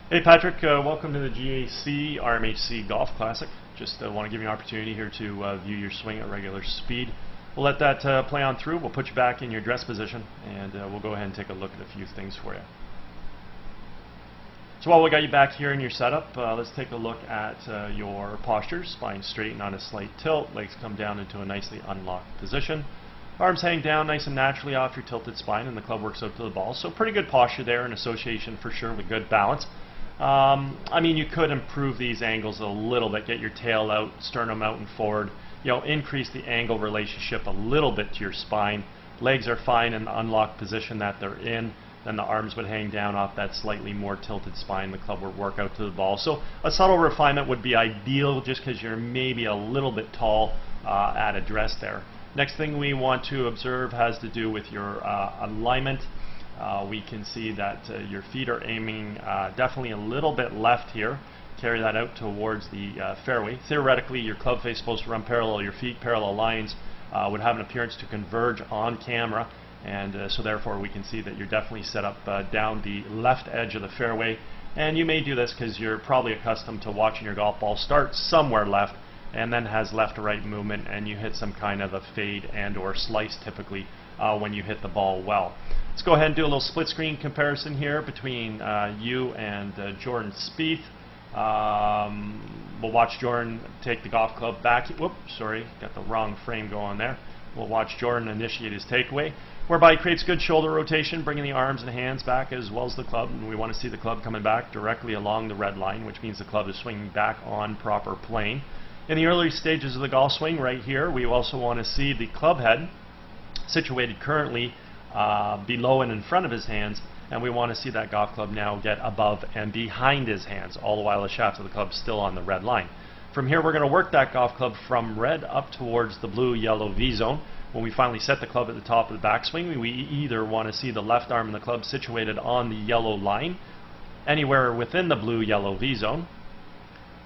Hey Patrick, welcome to the GAC RMHC Golf Classic. Just want to give you an opportunity here to view your swing at regular speed. We'll let that play on through. We'll put you back in your dress position and we'll go ahead and take a look at a few things for you. So while we got you back here in your setup, let's take a look at your posture. Spine straightened on a slight tilt, legs come down into a nicely unlocked position. Arms hang down nice and naturally off your tilted spine and the club works out to the ball. So pretty good posture there in association for sure with good balance. I mean, you could improve these angles a little bit, get your tail out, sternum out and forward, increase the angle relationship a little bit to your spine. Legs are fine in the unlocked position that they're in. Then the arms would hang down off that slightly more tilted spine. The club would work out to the ball. So a subtle refinement would be ideal just because you're maybe a little bit tall at address there. Next thing we want to observe has to do with your alignment. We can see that your feet are aiming definitely a little bit left here. Carry that out towards the fairway. Theoretically, your club face is supposed to run parallel. Your feet parallel lines would have an appearance to converge on camera, and so therefore we can see that you're definitely set up down the left edge of the fairway. And you may do this because you're probably accustomed to watching your golf ball start somewhere left and then has left to right movement, and you hit some kind of a fade and or slice typically when you hit the ball well. Let's go ahead and do a little split screen comparison here between you and Jordan Spieth. We'll watch Jordan take the golf club back. Whoops, sorry, got the wrong frame going there. We'll watch Jordan initiate his takeaway, whereby he creates good shoulder rotation, bringing the arms and hands back as well as the club. And we want to see the club coming back directly along the red line, which means the club is swinging back on proper plane. In the early stages of the golf swing right here, we also want to see the club head situated currently below and in front of his hands, and we want to see that golf club now get above and behind his hands, all the while the shaft of the club still on the red line. From here we're going to work that golf club from red up towards the blue-yellow V zone. When we finally set the club at the top of the backswing, we either want to see the left arm of the club situated on the yellow line, anywhere within the blue-yellow V zone,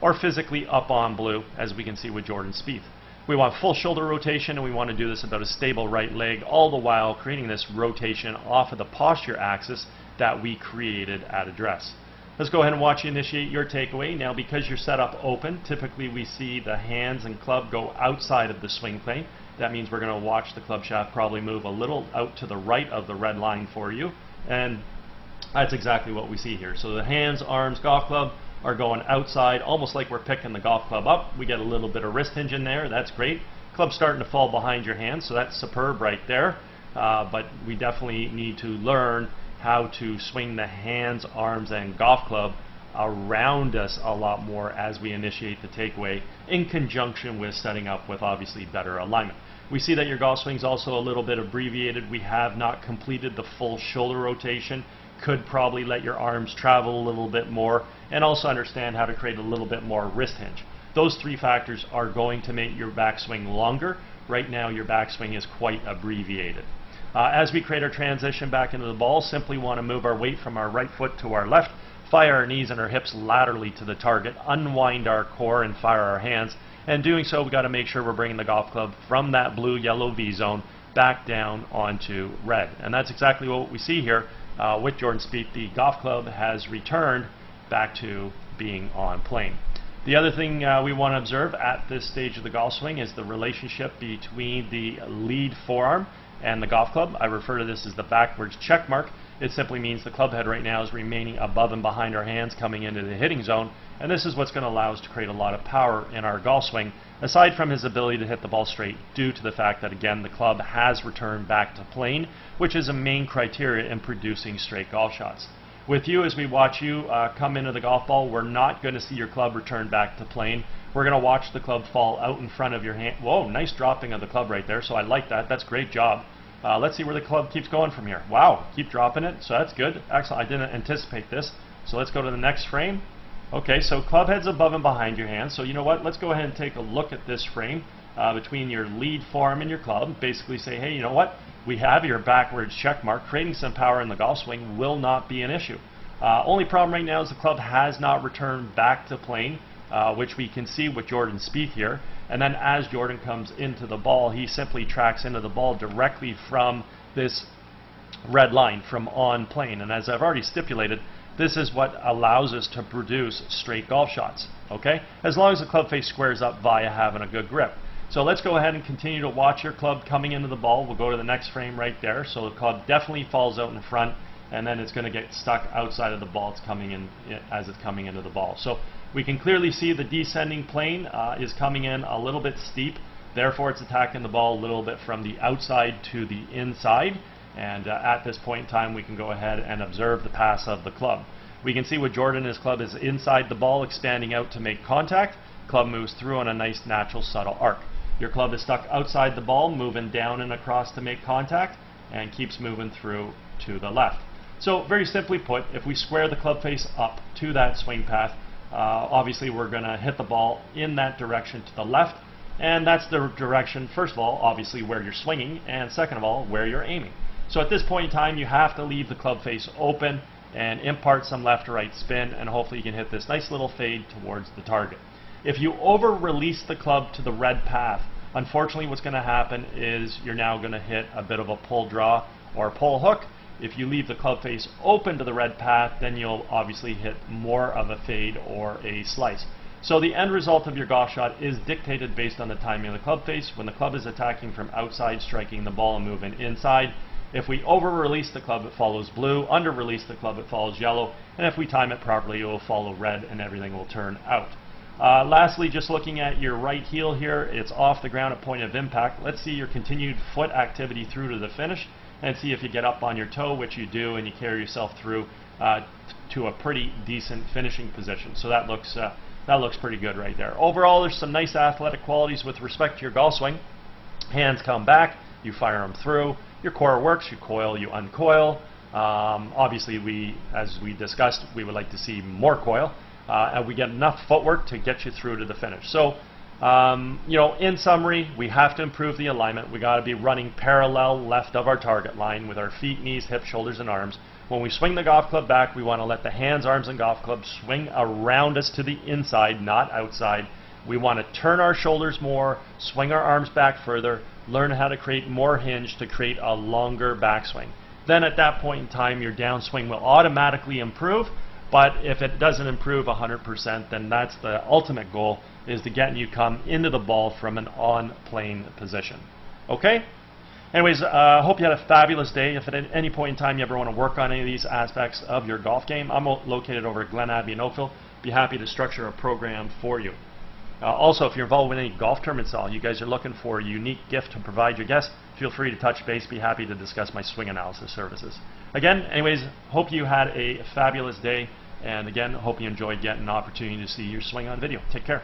or physically up on blue, as we can see with Jordan Spieth. We want full shoulder rotation, and we want to do this about a stable right leg, all the while creating this rotation off of the posture axis that we created at address. Let's go ahead and watch you initiate your takeaway. Now, because you're set up open, typically we see the hands and club go outside of the swing plane. That means we're going to watch the club shaft probably move a little out to the right of the red line for you, and that's exactly what we see here. So the hands, arms, golf club are going outside, almost like we're picking the golf club up. We get a little bit of wrist hinge in there. That's great. Club's starting to fall behind your hand, so that's superb right there. But we definitely need to learn how to swing the hands, arms, and golf club around us a lot more as we initiate the takeaway, in conjunction with setting up with obviously better alignment. We see that your golf swing is also a little bit abbreviated. We have not completed the full shoulder rotation. Could probably let your arms travel a little bit more, and also understand how to create a little bit more wrist hinge. Those three factors are going to make your backswing longer. Right now your backswing is quite abbreviated. As we create our transition back into the ball, simply want to move our weight from our right foot to our left, fire our knees and our hips laterally to the target, unwind our core and fire our hands. And doing so, we've got to make sure we're bringing the golf club from that blue-yellow V zone back down onto red. And that's exactly what we see here with Jordan Spieth. The golf club has returned back to being on plane. The other thing we want to observe at this stage of the golf swing is the relationship between the lead forearm and the golf club. I refer to this as the backwards check mark. It simply means the club head right now is remaining above and behind our hands coming into the hitting zone, and this is what's going to allow us to create a lot of power in our golf swing, aside from his ability to hit the ball straight, due to the fact that, again, the club has returned back to plane, which is a main criteria in producing straight golf shots. With you, as we watch you come into the golf ball, we're not going to see your club return back to plane. We're going to watch the club fall out in front of your hand. Whoa, nice dropping of the club right there, so I like that. That's a great job. Let's see where the club keeps going from here. Wow, keep dropping it, so that's good. Excellent, I didn't anticipate this. So let's go to the next frame. Okay, so club head's above and behind your hand. So you know what, let's go ahead and take a look at this frame between your lead forearm and your club. Basically say, hey, you know what, we have your backwards check mark. Creating some power in the golf swing will not be an issue. Only problem right now is the club has not returned back to plane, which we can see with Jordan Spieth here. And then as Jordan comes into the ball, he simply tracks into the ball directly from this red line, from on plane. And as I've already stipulated, This is what allows us to produce straight golf shots, okay? As long as the club face squares up via having a good grip. So let's go ahead and continue to watch your club coming into the ball. We'll go to the next frame right there. So the club definitely falls out in front, and then it's going to get stuck outside of the ball. It's coming in as it's coming into the ball. So we can clearly see the descending plane is coming in a little bit steep. Therefore, it's attacking the ball a little bit from the outside to the inside. And at this point in time, we can go ahead and observe the pass of the club. We can see with Jordan, his club is inside the ball, expanding out to make contact. Club moves through on a nice, natural, subtle arc. Your club is stuck outside the ball, moving down and across to make contact, and keeps moving through to the left. So very simply put, if we square the club face up to that swing path, obviously we're going to hit the ball in that direction to the left, and that's the direction, first of all, obviously where you're swinging, and second of all, where you're aiming. So at this point in time, you have to leave the club face open and impart some left to right spin, and hopefully you can hit this nice little fade towards the target. If you over-release the club to the red path, unfortunately what's going to happen is you're now going to hit a bit of a pull draw or pull hook. If you leave the club face open to the red path, then you'll obviously hit more of a fade or a slice. So the end result of your golf shot is dictated based on the timing of the club face. When the club is attacking from outside, striking the ball and moving inside. If we over-release the club, it follows blue. Under-release the club, it follows yellow. And if we time it properly, it will follow red, and everything will turn out. Lastly, just looking at your right heel here, it's off the ground at point of impact. Let's see your continued foot activity through to the finish, and see if you get up on your toe, which you do, and you carry yourself through to a pretty decent finishing position. So that looks pretty good right there. Overall, there's some nice athletic qualities with respect to your golf swing. Hands come back, you fire them through. Your core works, you coil, you uncoil. Obviously, as we discussed, we would like to see more coil. And we get enough footwork to get you through to the finish. So, in summary, we have to improve the alignment. We got to be running parallel left of our target line with our feet, knees, hips, shoulders, and arms. When we swing the golf club back, we want to let the hands, arms, and golf club swing around us to the inside, not outside. We want to turn our shoulders more, swing our arms back further, learn how to create more hinge to create a longer backswing. Then at that point in time, your downswing will automatically improve. But if it doesn't improve 100%, then that's the ultimate goal, is to get you come into the ball from an on-plane position. Okay? Anyways, hope you had a fabulous day. If at any point in time you ever want to work on any of these aspects of your golf game, I'm located over at Glen Abbey in Oakville. Be happy to structure a program for you. Also, if you're involved with any golf tournaments at all, you guys are looking for a unique gift to provide your guests, feel free to touch base. Be happy to discuss my swing analysis services. Again, anyways, hope you had a fabulous day. And again, hope you enjoyed getting an opportunity to see your swing on video. Take care.